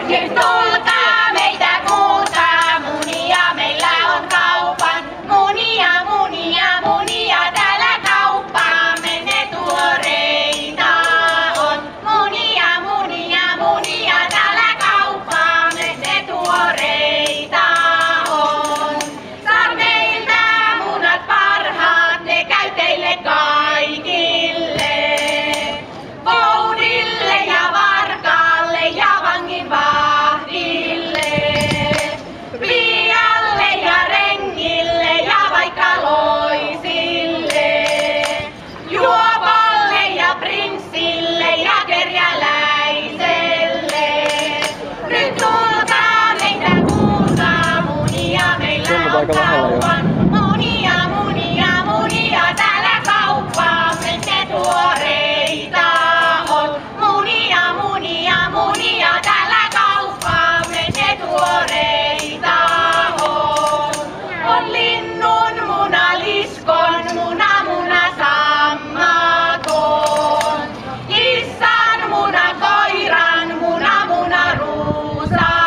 Nyt tulkaa meitä kuultaa munia, meillä on kaupan munia, munia, munia. Täällä kauppaamme ne tuoreita on. Munia, munia, munia. Täällä kauppaamme ne tuoreita on. Saa meiltä munat parhaat, ne käy teille kaikille. Voudille ja varkaalle ja vanginvahdille. Pialle ja rengille ja vaikka loisille. Juopalle ja prinssille ja kerjäläiselle. Nyt tulkaa meitä kuultaa munia, meillä on kaupan. Munia, munia, munia, täällä kauppaamme ne tuoreita on. Munia, munia, munia, täällä kauppaamme ne tuoreita on. On linnun muna, liskon muna, muna sammakon. Kissan muna, koiran muna, muna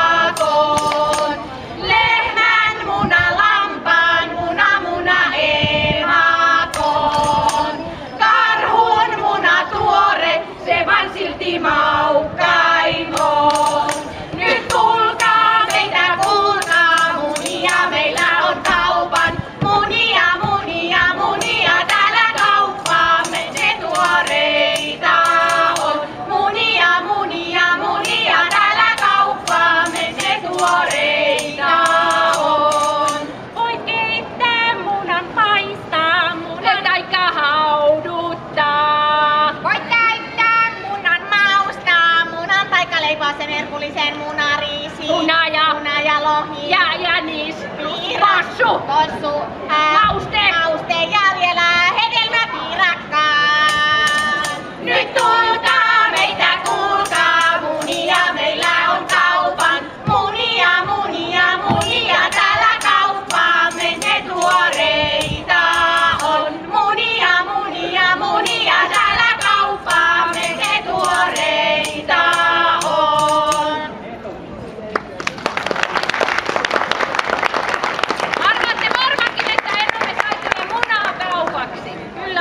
ruusakon. Lehmän muna, lampaan muna, muna emakon. Karhun muna tuore, se vaan silti maukkain on. Nyt tulkaa meitä kuultaa munia, meillä on kaupan. Munia, munia, munia, täällä kauppaamme ne tuoreita on. Munia, munia, munia, täällä kauppaamme ne tuoreita on. Voi keittää munan, paistaa munan taikka hauduttaa. Voi käyttää munan, maustaa munan taikka leipoa sen herkullisen munariisi. Muna ja lohi. Ja nispi. Possu. Mauste. Ja